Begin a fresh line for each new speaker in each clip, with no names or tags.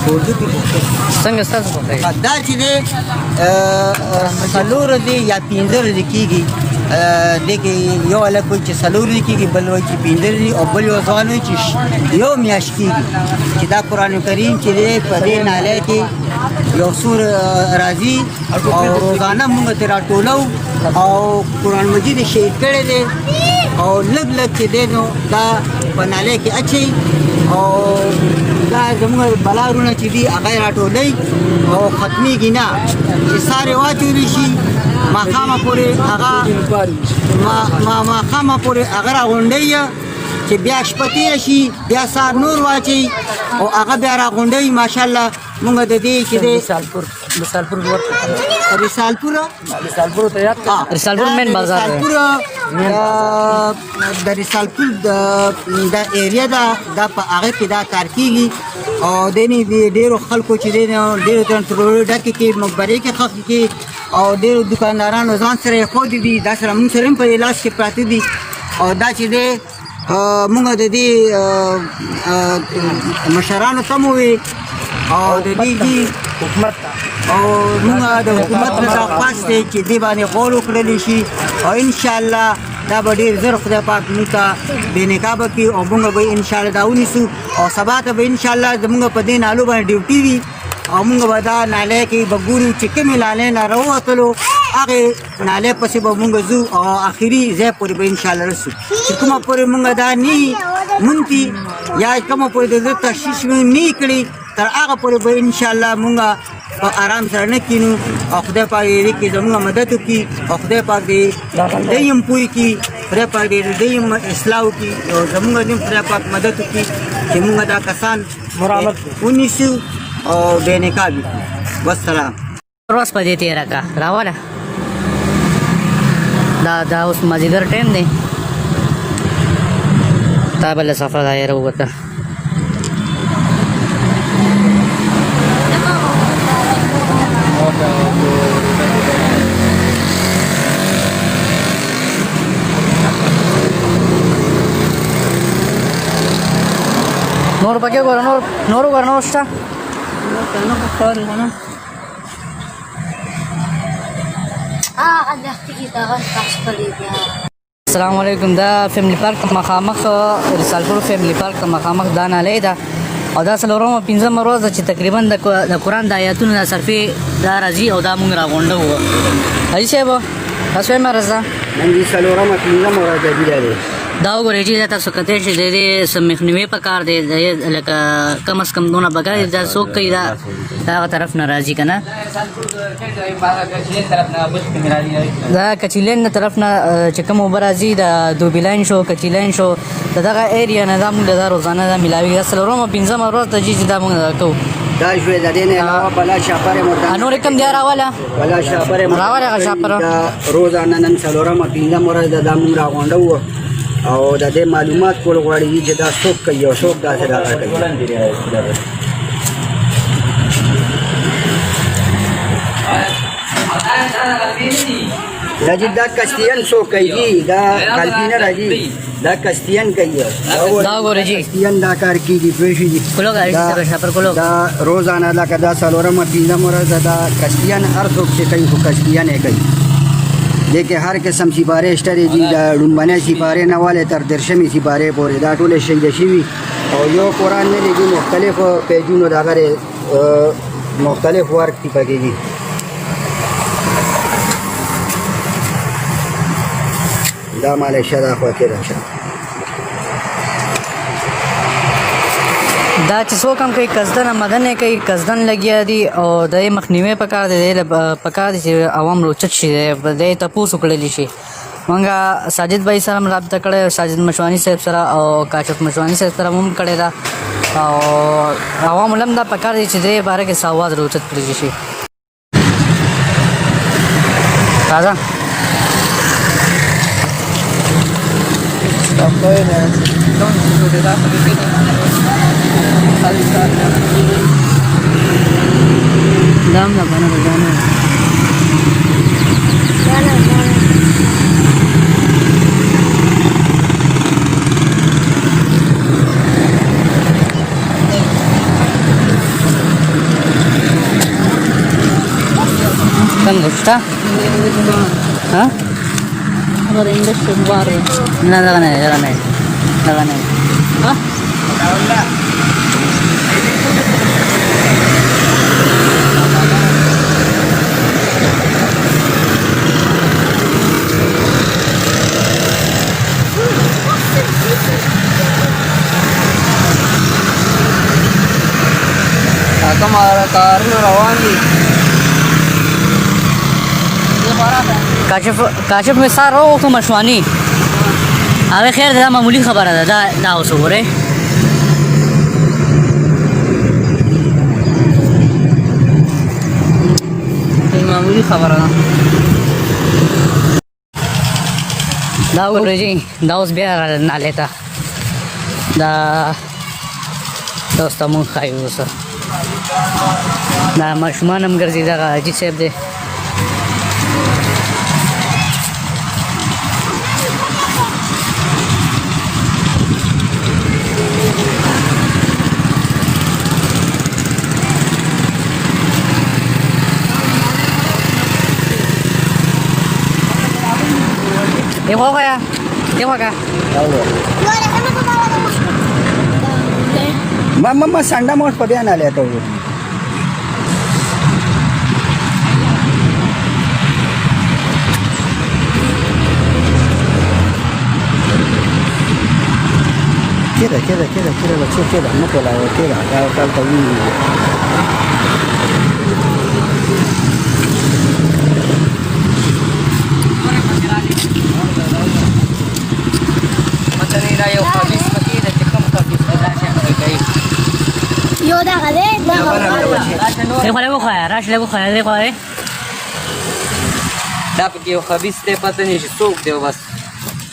اردو کې
څنګه ستاسو په خیر
دا چې دی څلور ورځې یا پنځه ورځې کېږي دې کې یو هلک وایي چې څلور ورځې کېږي بل وایي چې پنځه ورځې او بل یو ځوان وایي چې یو میاشت کېږي چې دا قرآن کریم چې دی په دې نالی کې یو سور راځي او روزانه مونږ ترې راټولو او قرآن مجید یې شهید کړی دی او لږ لږ چې دی نو دا په نالی کې اچوي او دا زموږ بلارونه چې دي هغه یې راټولوي او ختمېږي نه چې سارې واچولی شي ماښامه پورې هغه ماښامه پورې هغه راغونډوي چې بیا شپه تېره شي بیا سهار نور واچوي او هغه بیا راغونډوي ماشاءالله مونږ د دې چې دی
رسالپور
رسالپور ته یاد
رسالپور مین بازار
د رسالپور د ایریا دا په هغه کې دا کار کېږي او دینې ډېرو خلکو چې دی ډېرو ترنسپورټ ډکې کې مقبرې کې خښې کې او ډېرو دوکاندارانو ځان سره یې ښودي دي دا سره مونږ سره هم په لاس کې پراته دي او دا چې دی مونږ د دې مشرانو ته مو وي او د دې حکومت او موږ د حکومت نه درخواست دی چې دې باندې غور وکړلی شي او انشاءالله دا به ډېر ژر خدای پاک موږ ته بېنقاب کړي او موږ به انشاءالله دا ونیسو او سبا ته به انشاءالله زموږ په دې نالو باندې ډیوټي وي او موږ به دا نالی کې به ګورو چې کومې نالۍ نه راووتلو هغې نالۍ پسې به موږ ځو او آخري ځای پورې به انشاءالله رسو چې کومه پورې موږ دا نه مونږ یا کومه پورې د زړه تشخیص موږ نه کړي تر هغه پورې به انشاءالله موږ په آرام سره نه کینو او خدای پاک دې کې زموږ مدد وکړي او خدای پاک دې دوی هم پوه کړي خدای پاک دې دوی هم اصلاح وکړي او زموږ هم خدای پاک مدد وکړي چې موږ دا کسان ونیسو او بېنقاب وي والسلام
ورځ په دې تېره کړه راوله دا اوس مازدیګر ټایم دی تا بله سفر دایره ووته نور پکې ګوره نور ګوره نور شته السلام علیکم دا فیملی پارک مخامخ رسالپور فیملی پارک مخامخ دا نالی ده او دا څلورمه پنځمه ورځ ده چې تقریبا د قرآن د آیاتونو دا صرفې دا راځي او دا مونږ راغونډه وو حاجي صاحب تاسو یې مرز ده
نن دې څلورمه پنځمه ورځ ده بیره
دا وګورئ چې دا تاسو کتئ چې د دې څه مخنیوي پکار دی لکه کم از کم دونه پکار دی دا څوک کوي دا هغه طرف نه راځي که نه دا کچیلین نه طرف نه چې کوم اوبه راځي د دوبي لاین شو کچیلین شو د دغه ایریا نه دا مونږ دا روزانه دا میلاوي دا څلورمه پنځمه ورځ ته چې دا مونږ کوو
دا شوې د دې نه علاوه بلا شاپره مردان
نور کوم دی راواله
بلا شاپره
راواله شاپره
روزانه نن څلورمه پنځمه ورځ دا مونږ راغونډه وو او د دې معلومات کول غواړي چې دا څوک کوي او څوک داسې راغلی دا چې دا کستیان څوک کوي دا قلبي نه راځي دا کستیان کوي
دا ګورئ جی
کستیان دا کار کېږي پوه شوې دا روزانه لکه دا څلورمه پنځمه ورځ دا کستیان هر څوک چې کوي خو کستیان یې کوي لیکن هر قسم سپارې شته دي د لومبنۍ سپارې نه والې تر دېرشمې سپارې پورې دا ټولې شهیده شوي او یو قرآن نه لیکي مختلفو پیجونو د هغه مختلف ورک دي پکې دي دا مالیشه دا خوا کې راشه
دا چې څوک هم کوي قصدن مدن یې کوي قصدن لګیا دي او د یې مخنیوی پکار دی پکار دی چې عوام روچت شي د یې تپوس وکړلی شي مونږ ساجد بھائی سره رابطه کړی ساجد مشواني صاحب سره او کاشف مشواني صاحب سره هم کړې ده او عوام هم دا پکار دی چې د یې باره کې څه اواز روچت کړی شي راځه دام لا بنا بجانا شته ها نه دغه نه ها
کوم کارونه روان دي
کاشف مې سار راوغوښتو مشواني هغه خیر دا معمولي خبره ده دا اوس وګورئ
معمولی خبره ده
دا وګورئ جی دا اوس بیا راغله نالې ته دا اوس ته مونږ ښایو اوس دا ماشومان هم ګرځي دغه حاجي صاحب دی Dejo acá.
Mama sanda mau pada anak lihat tu. Kira, nak lah, kira. Kalau tahu.
Dejo خواهر راش لگو خواهر دیگه خواهر
دا پکې یو خبیث دی پته نه شي څوک دی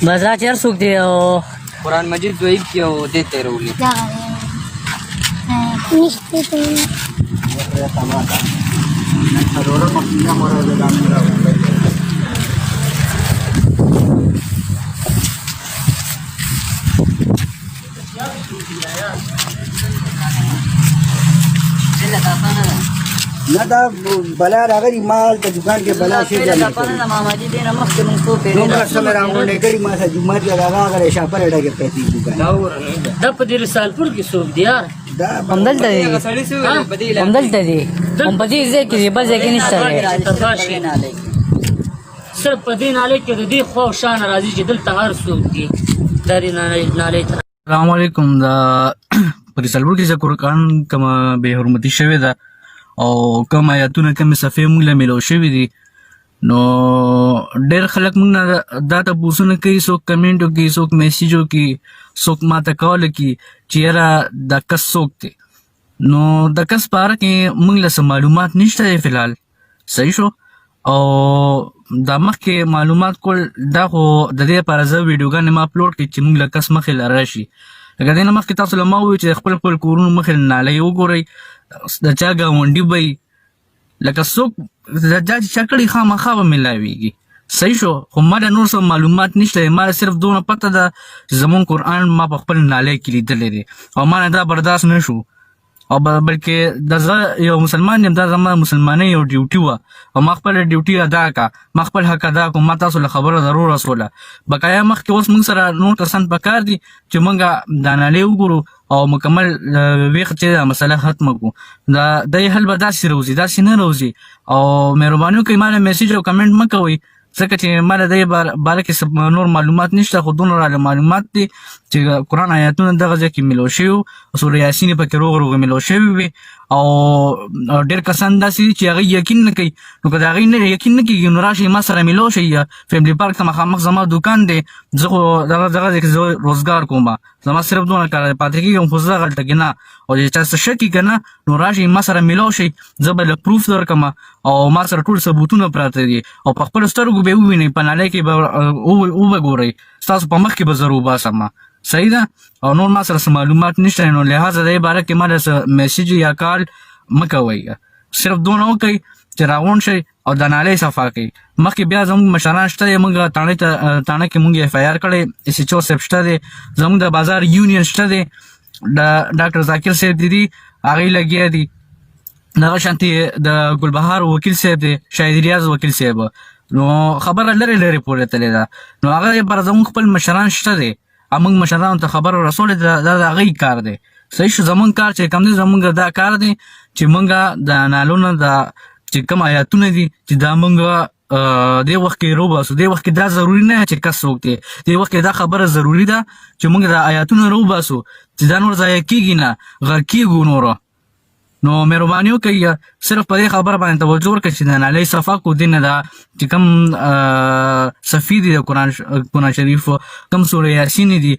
بس
را چیر څوک دی او
قرآن مجید دوی کې او دې ته رولي
نه دا بلا راغلی مال ته دکان کې بلا شي
دا پنه ماما جی دې رمخ کې موږ څو پیری
نو سره راغونډه کړي ما ته جمعه کې راغله شاپر اډه کې پېتی دکان
دا په دې رسالپور کې څوک دی یار
دا
همدلته دی
سړی سو بدیل
همدلته دی هم په دې ځای کې دی بل ځای کې نشته دی
صرف په دې نالې کې د دې خو شان راځي چې دلته هر څوک دی داري نالې
السلام علیکم دا پرسلبور کې ذکر قرآن کما به حرمتي شوی دا او کوم آیاتونه کوم صفحې موږ له ملو شوی دي نو ډېر خلک موږ دا تاسو کوي څوک کمنټ کوي څوک میسج کوي څوک ماته کال کوي چې را د کس څوک دی نو د کس پاره کې موږ له معلومات نشته فلحال صحیح شو او دا مخکې معلومات کول دا خو د دې لپاره زه ویډیوګانې ما اپلوډ کړي چې موږ له کس مخې له راشي لکه دې نه مخکې تاسو له ما وویل چې خپل کورونو مخې نالۍ وګورئ د چا ګاونډي به لکه څوک د چا کړي خامخا به ملاویږي صحیح شو خو ما د نور څه معلومات نشته ما صرف دونه پته ده چې زمونږ قرآن ما په خپل نالۍ کې لیدلی دی او ما نه دا برداشت نه شو او بلکې د زه یو مسلمان یم دا زما مسلمانۍ یو ډیوټي وه او ما خپله ډیوټي ادا کړه ما خپل حق ادا کړو ما تاسو له خبره ضرور رسوله بقایا مخکې اوس موږ سره نور کسان پکار دي چې موږ دا نالۍ وګورو او مکمل ویښ چې دا مسله ختمه کړو دا د حل به داسې روزي داسې نه روزي او مهرباني وکړئ ما له میسج او کمنټ مه کوئ ځکه چې ما د دې باره کې نور معلومات نشته خو دونه راله معلومات دي چې قرآن آیاتونه دغه ځای کې ملو شوي سوره یاسین پکې روغ ملو شوي وي او ډېر کسان داسې دي چې هغوی یقین نه کوي نو که د هغوی یقین نه کېږي نو راشئ ما سره ملو شئ فیملي پارک ته مخامخ زما دوکان دی زه خو دغه ځای کې زه روزګار کوم زما صرف دونه کار پاتې کېږم خو زه هلته کې نه او چې چا څه شک یې که نه نو راشئ ما سره ملو شئ زه به له پروف درکړم او ما سره ټول ثبوتونه پراته دي او په خپلو سترګو به ووینئ په نالۍ کې به وګورئ ستاسو په مخ کې به زه روباسم صحیح ده او نور ما سره معلومات نشته نو لہذا د دې باره کې ما د میسج یا کال مه کوئ صرف دونه وکئ چې راغونډ شئ او د نالۍ صفا کړئ مخکې بیا زموږ مشران شته دی موږ تاڼه کې موږ اف آی آر کړی اس ایچ او صاحب شته دی زموږ د بازار یونین شته دی د ډاکټر ذاکر صاحب دي هغوی لګیا دي دغه شانتي د ګلبهار وکیل صاحب دی شاهد ریاض وکیل صاحب نو خبره لري پورې تللی ده نو هغه پر زموږ خپل مشران شته دی موږ مشرانو ته خبر رسول دا د هغوی کار دی صحیح شو زمونږ کار چې کوم دی زمونږ دا کار دی چې مونږ د نالونو د چې کوم آیاتونه دي چې دا مونږ دې وخت کې روباسو دې وخت کې دا ضروري نه چې کس څوک دی دې وخت کې دا خبره ضروري ده چې مونږ د آیاتونه روباسو چې دا نور ضایع کېږي نه غر کېږو نوره نو مهرباني وکړئ صرف په دې خبره باندې توجه وکړئ چې د نالۍ صفا کو دي نه ده چې کوم صفي دي د قرآن شریف کوم سوره یاسین دي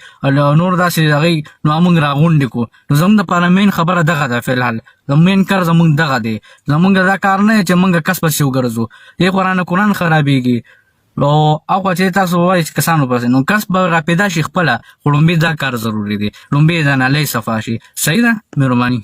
نور داسې د هغوی نو موږ راغونډې کړو نو زموږ دپاره مین خبره دغه ده فلحال مین کار زموږ دغه دی زموږ دا کار نه چې موږ کس پسې وګرځو دې قرآن خرابېږي او هغه چې تاسو وایئ چې کسانو پسې نو کس به راپیدا شي خپله خو لومبې دا کار ضروري دی لومبې د نالۍ صفا شي صحیح ده مهرباني